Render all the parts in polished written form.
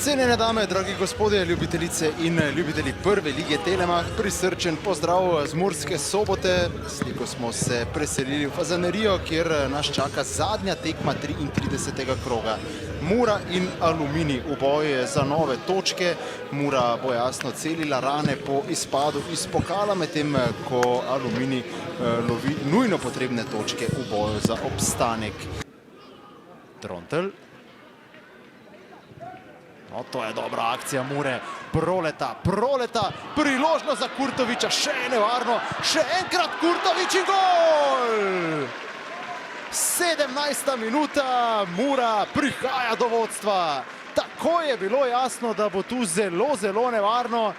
Cenjene dame, dragi gospodje, ljubitelice in ljubitelji prve lige Telemach, prisrčen pozdrav z Murske Sobote. Sliko smo se preselili v Fazaneriju, kjer nas čaka zadnja tekma 33. kroga. Mura in Aluminij v boju za nove točke. Mura bo jasno celila rane po izpadu iz pokala, medtem ko Aluminij lovi nujno potrebne točke v boju za obstanek. Trontelj. No, to je dobra akcija Mure. Proleta, priložnost za Kurtoviča, še je nevarno, še enkrat Kurtovič in gol! 17. minuta, Mura prihaja do vodstva. Tako je bilo jasno, da bo tu zelo nevarno,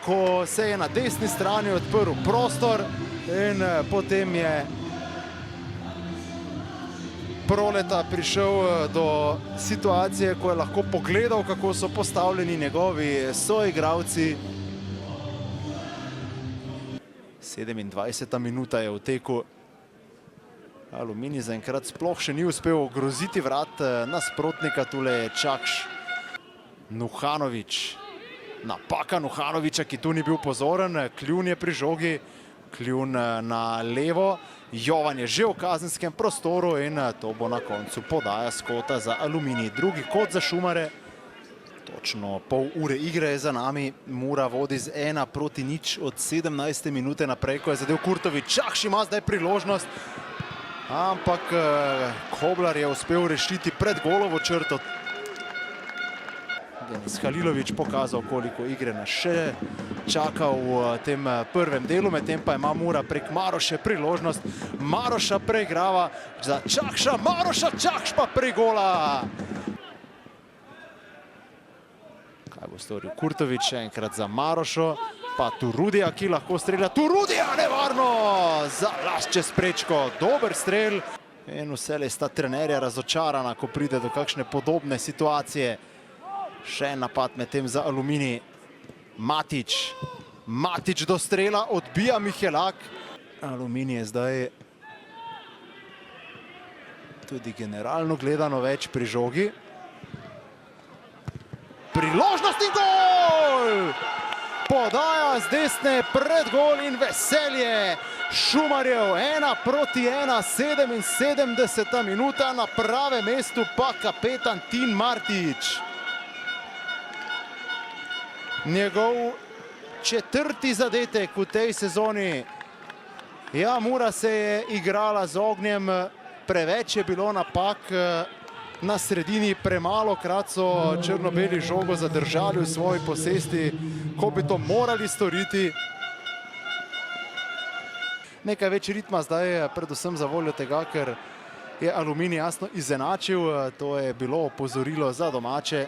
ko se je na desni strani odprl prostor in potem je Proleta prišel do situacije, ko je lahko pogledal, kako so postavljeni njegovi soigralci. 27. minuta je v teku. Aluminij zaenkrat sploh še ni uspel ogroziti vrat nasprotnika, tule je Čakš. Nuhanovič. Napaka Nuhanoviča, ki tu ni bil pozoren. Kljun je pri žogi. Kljun na levo. Jovan je že v kazenskem prostoru in to bo na koncu podaja s kota za Aluminij. Drugi kot za Šumare. Točno pol ure igre je za nami. Mura vodi z 1-0 od 17. minute naprej, ko je zadel Kurtovič. Čakš ima zdaj priložnost, ampak Koblar je uspel rešiti pred golovo črto. Denis Halilovič pokazal, koliko igre nas še čaka v tem prvem delu, medtem pa ima Mura prek Maroše priložnost. Maroša preigrava za Čakša, Maroša, Čakš pa pregola. Kaj bo storil Kurtovič, enkrat za Marošo, pa Turudija, ki lahko strelja. Turudija, nevarno, za las čez prečko, dober strel. In vselej sta trenerja razočarana, ko pride do kakšne podobne situacije. Še en napad medtem za Aluminij. Matič. Matič do strela, odbija Mihelak. Aluminij je zdaj tudi generalno gledano več pri žogi. Priložnost in gol! Podaja z desne pred gol in veselje Šumarjev. 1-1, 77. minuta, na pravem mestu pa kapetan Tin Martič. Njegov četrti zadetek v tej sezoni. Ja, Mura se je igrala z ognjem, preveč je bilo napak na sredini, premalokrat so črno-beli žogo zadržali v svoji posesti, ko bi to morali storiti. Nekaj več ritma zdaj, predvsem za voljo tega, ker je Aluminij jasno izenačil, to je bilo opozorilo za domače.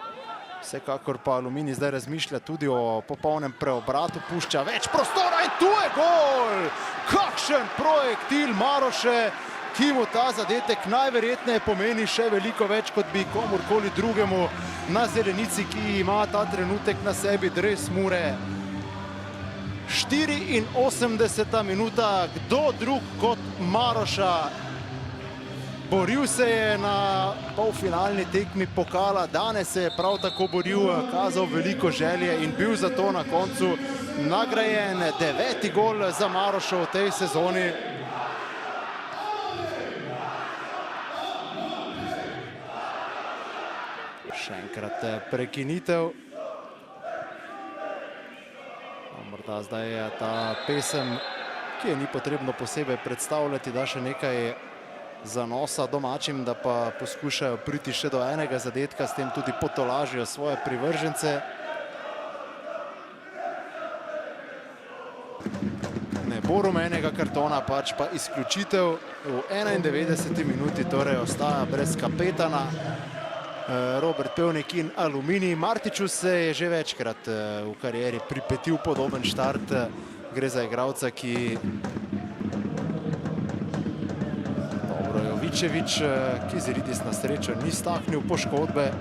Vsekakor pa Aluminij zdaj razmišlja tudi o popolnem preobratu, pušča več prostora in tu je gol! Kakšen projektil Maroše, ki mu ta zadetek najverjetneje pomeni še veliko več, kot bi komurkoli drugemu na zelenici, ki ima ta trenutek na sebi dres Mure. 84. minuta, kdo drug kot Maroša. Boril se je na polfinalni tekmi pokala, danes se je prav tako boril, kazal veliko želje in bil zato na koncu nagrajen. 9. gol za Marošo v tej sezoni. Še enkrat prekinitev. Morda zdaj je ta pesem, ki je ni potrebno posebej predstavljati, da še nekaj zanosa domačim, da pa poskušajo priti še do enega zadetka, s tem tudi potolažijo svoje privržence. Ne bo rumenega kartona, pač pa izključitev v 91. minuti, torej ostaja brez kapetana Robert Pevnik in Aluminij. Martiču se je že večkrat v karieri pripetil podoben štart. Gre za igralca, ki Jovičevič, Kiziridis na srečo ni staknil poškodbe.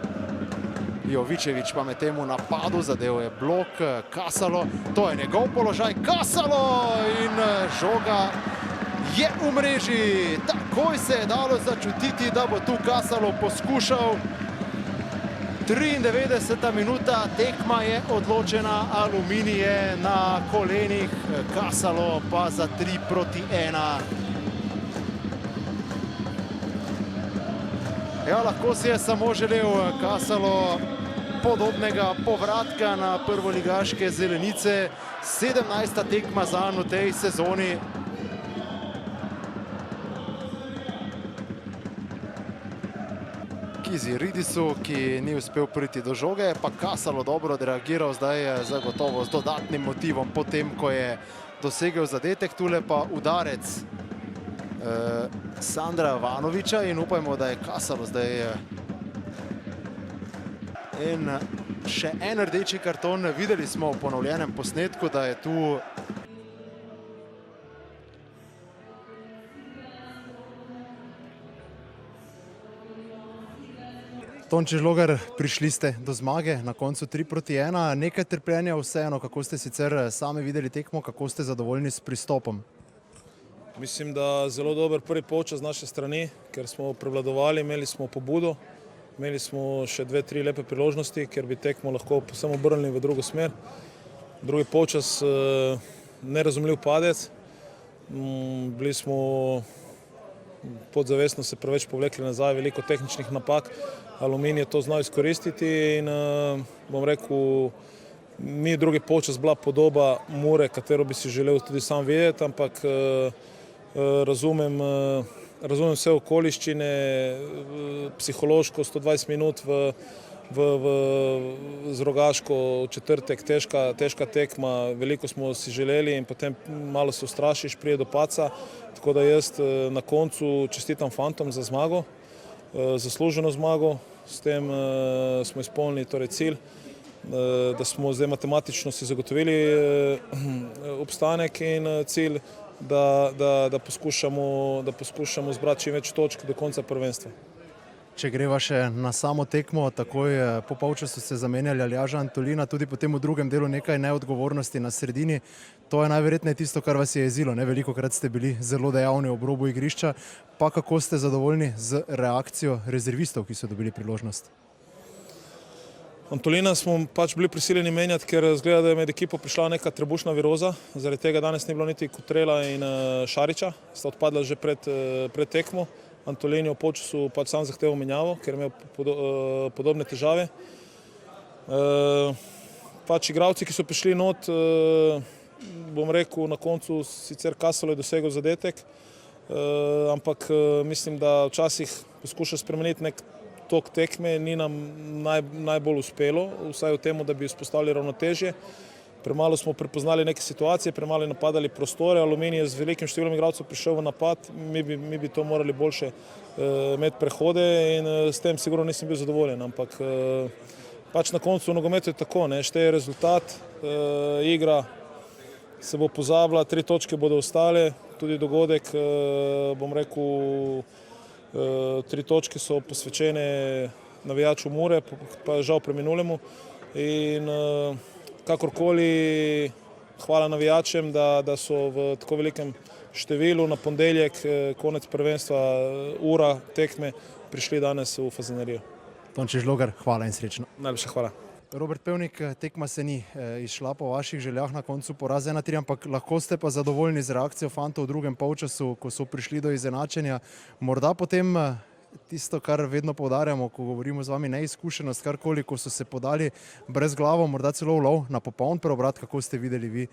Jovičevič pa med temu napadu zadev je blok. Kasalo, to je njegov položaj. Kasalo in žoga je v mreži. Takoj se je dalo začutiti, da bo tu Kasalo poskušal 93. minuta, tekma je odločena, Aluminij je na kolenih, Kasalo pa za 3-1. Ja, lahko si je samo želel Kasalo podobnega povratka na prvoligaške zelenice. 17. tekma zanj v tej sezoni. Kiziridisu, ki ni uspel priti do žoge, pa Kasalo dobro odreagiral, zdaj zagotovo z dodatnim motivom, potem ko je dosegel zadetek, tule pa udarec Sandra Vanoviča in upajmo, da je Kasalo zdaj. In še en rdeči karton, videli smo v ponovljenem posnetku, da je tu Tonči Žlogar, prišli ste do zmage, na koncu 3-1, nekaj trpljenja vseeno, kako ste sicer sami videli tekmo, kako ste zadovoljni s pristopom? Mislim, da zelo dober prvi polčas z naše strani, ker smo prevladovali, imeli smo pobudo, imeli smo še 2-3 lepe priložnosti, ker bi tekmo lahko povsem obrnili v drugo smer. Drugi polčas nerazumljiv padec, bili smo podzavestno se preveč povlekli nazaj, veliko tehničnih napak. Aluminij je to znal izkoristiti in bom rekel, ni drugi polčas bila podoba Mure, katero bi si želel tudi sam videti, ampak razumem vse okoliščine, psihološko 120 minut z Rogaško četrtek, težka tekma, veliko smo si želeli in potem malo se ustrašiš, prije do paca, tako da jaz na koncu čestitam fantom za zmago, zasluženo zmago, s tem smo izpolnili torej cilj, da smo zdaj matematično si zagotovili obstanek in cilj, da poskušamo zbrati čim več točk do konca prvenstva. Če greva še na samo tekmo, takoj po polčasu ste zamenjali Aljaža Antolina, tudi potem v drugem delu nekaj neodgovornosti na sredini. To je najverjetneje tisto, kar vas je jezilo, ne? Velikokrat ste bili zelo dejavni ob robu igrišča, pa kako ste zadovoljni z reakcijo rezervistov, ki so dobili priložnost? Antolina smo pač bili prisiljeni menjati, ker zgleda, da je med ekipo prišla neka trebušna viroza, zaradi tega danes ni bilo niti Kutrela in Šariča, sta odpadla že pred tekmo. Antolin je v polčasu pač sam zahteval menjavo, ker je imel podobne težave. Pač igravci, ki so prišli not, bom rekel, na koncu sicer Kasalo je dosegel zadetek, ampak mislim, da včasih poskuša spremeniti nek tok tekme, ni nam najbolj uspelo, vsaj v tem, da bi vzpostavili ravnotežje. Premalo smo prepoznali neke situacije, premalo napadali prostore, Aluminij je z velikim številom igralcev prišel v napad, mi bi to morali boljše imeti prehode in s tem sigurno nisem bil zadovoljen, ampak pač na koncu v nogometu je tako, šteje rezultat, igra se bo pozabila, 3 točke bodo ostale, tudi dogodek, bom rekel, 3 točke so posvečene navijaču Mure, pa žal preminulemu in kakorkoli, hvala navijačem, da so v tako velikem številu na ponedeljek, konec prvenstva, ura tekme, prišli danes v Fazaneriju. Tonči Žlogar, hvala in srečno. Najlepša hvala. Robert Pevnik, tekma se ni izšla po vaših željah, na koncu poraz 1-3, ampak lahko ste pa zadovoljni z reakcijo fantov v drugem polčasu, ko so prišli do izenačenja. Morda potem tisto, kar vedno poudarjamo, ko govorimo z vami, neizkušenost, karkoli, ko so se podali brez glavo, morda celo v lov na popoln preobrat, kako ste videli vi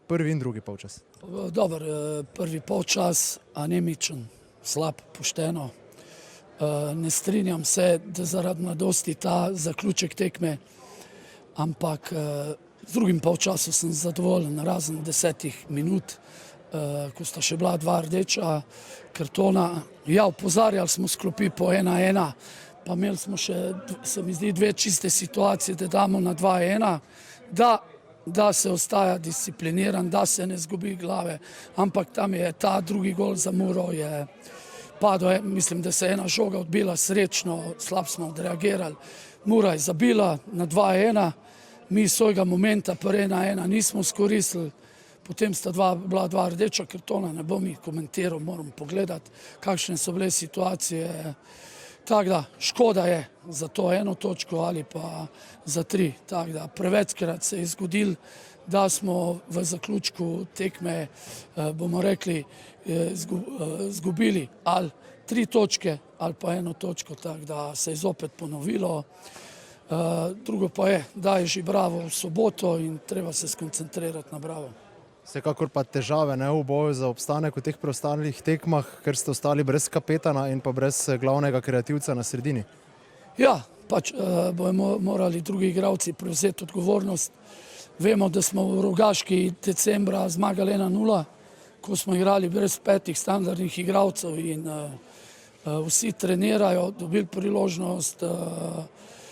prvi in drugi polčas? Dober, prvi polčas anemičen, slab, pošteno. Ne strinjam se, da zaradi mladosti ta zaključek tekme, ampak z drugim polčasu sem zadovoljen, razen 10 minut, ko sta še bila 2 rdeča kartona. Ja, opozarjali smo sklopi po 1-1, pa imeli smo še, se mi zdi, 2 čiste situacije, da damo na 2-1, da se ostaja discipliniran, da se ne zgubi glave, ampak tam je ta drugi gol za Muro je padel, mislim, da se je ena žoga odbila srečno, slab smo odreagirali. Mura je zabila na 2-1, mi svojega momenta pri 1-1 nismo izkoristili, potem sta bila 2 rdeča kartona, ne bom jih komentiral, moram pogledati, kakšne so bile situacije. Tako da, škoda je za to 1 točko ali pa za 3. Tako da, prevečkrat se je zgodilo, da smo v zaključku tekme, bomo rekli, zgubili ali 3 točke ali pa 1 točko, tako da se je zopet ponovilo. Drugo pa je, da je že Bravo v soboto in treba se skoncentrirati na Bravo. Vsekakor pa težave v boju za obstanek v teh preostalih tekmah, ker ste ostali brez kapetana in pa brez glavnega kreativca na sredini. Ja, pač bomo morali drugi igralci prevzeti odgovornost. Vemo, da smo v Rogaški decembra zmagali 1-0, ko smo igrali brez 5 standardnih igralcev in vsi trenirajo, dobili priložnost.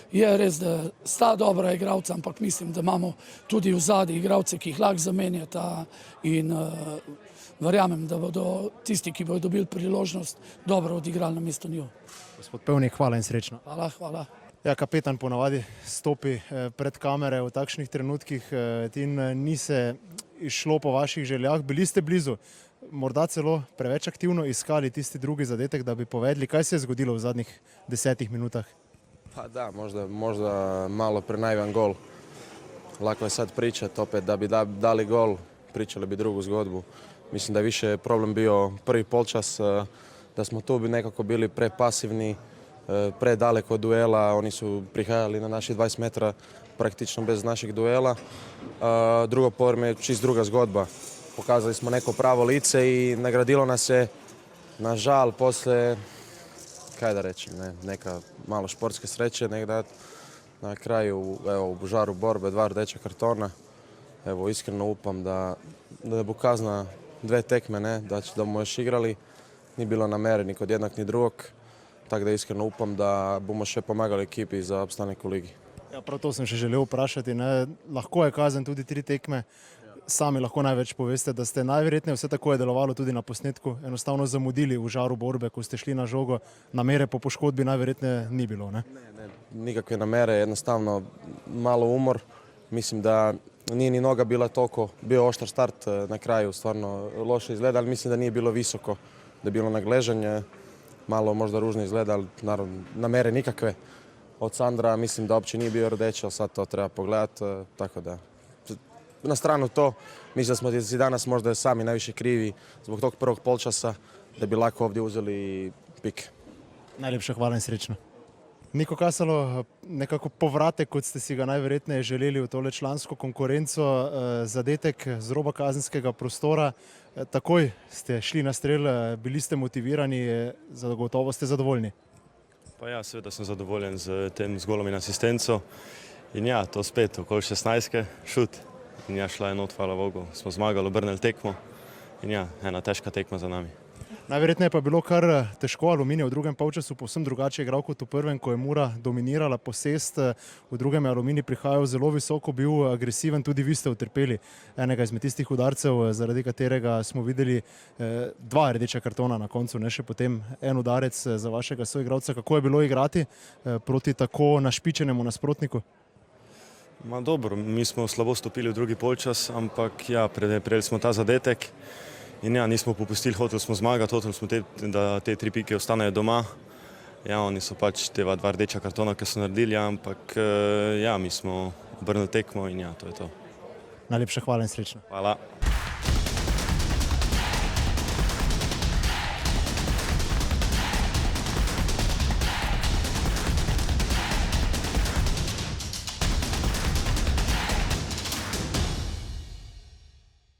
Je res, da sta dobra igralca, ampak mislim, da imamo tudi v zadnji igralce, ki jih lahko zamenjata in verjamem, da bodo tisti, ki bodo dobili priložnost, dobro odigrali na mesto njo. Gospod Pevnik, hvala in srečno. Hvala. Ja, kapetan ponavadi stopi pred kamere v takšnih trenutkih in ni se išlo po vaših željah. Bili ste blizu, morda celo preveč aktivno iskali tisti drugi zadetek, da bi povedali, kaj se je zgodilo v zadnjih 10 minutah. Pa da, možda malo prenaivan gol. Lako je sad pričati opet da bi dali gol, pričali bi drugu zgodbu. Mislim da je više problem bio prvi polčas, da smo tu nekako bili prepasivni, predaleko od duela, oni su prihajali na naših 20 metra praktično bez naših duela. Drugo povreme je čist druga zgodba. Pokazali smo neko pravo lice i nagradilo nas je, nažal, poslije, kaj da rečem, neka malo športske sreće, da na kraju u žaru borbe 2 rdeča kartona. Evo, iskreno upam da bo kazna 2 tekme, da bomo još igrali. Ni bilo namere ni kod jednog ni drugog, tako da iskreno upam da bomo še pomagali ekipi za obstanek u ligi. Ja, prav to sem še želel vprašati. Lahko je kazen tudi 3 tekme. Sami lahko največ poveste, da ste najverjetneje, vse tako je delovalo tudi na posnetku, enostavno zamudili v žaru borbe, ko ste šli na žogo. Namere po poškodbi najverjetneje ni bilo, ne? Ne, nikakve namere, jednostavno malo umor. Mislim da nije ni noga bila toliko, bio oštar start na kraju, stvarno loše izgleda, ali mislim da nije bilo visoko, da je bilo nagležanje, malo možda ružno izgleda, ali naravno namere nikakve. Od Sandra mislim da uopće nije bio rdeći, ali sad to treba pogledati, tako da na stranu to, mislim da smo danas možda sami najviše krivi zbog tog prvog polčasa, da bi lako ovdje uzeli pik. Najlepša hvala in srečno. Niko Kasalo, nekako povratek, kot ste si ga najverjetneje želeli v tole člansko konkurenco, zadetek z roba kazenskega prostora. Takoj ste šli na strel, bili ste motivirani, zagotovo ste zadovoljni. Pa ja, seveda sem zadovoljen z tem golom in asistenco. In ja, to spet okoli 16. šut. In ja, šla je not, hvala Bogu. Smo zmagali, obrnili tekmo. In ja, ena težka tekma za nami. Najverjetneje pa je bilo kar težko. Aluminij v drugem polčasu povsem drugače igral kot v prvem, ko je Mura dominirala posest. V drugem je Aluminij prihajal zelo visoko, bil agresiven, tudi vi ste utrpeli enega izmed tistih udarcev, zaradi katerega smo videli 2 rdeča kartona na koncu, ne še potem en udarec za vašega soigralca. Kako je bilo igrati proti tako našpičenemu nasprotniku? Ma dobro, mi smo slabo stopili v drugi polčas, ampak ja, prejeli smo ta zadetek. In ja, nismo popustili, hoteli smo zmagati, hoteli smo, da te 3 pike ostanejo doma. Ja, oni so pač te 2 rdeča kartona, ki so naredili, ampak ja, mi smo obrnili tekmo in ja, to je to. Najlepša hvala in srečno. Hvala.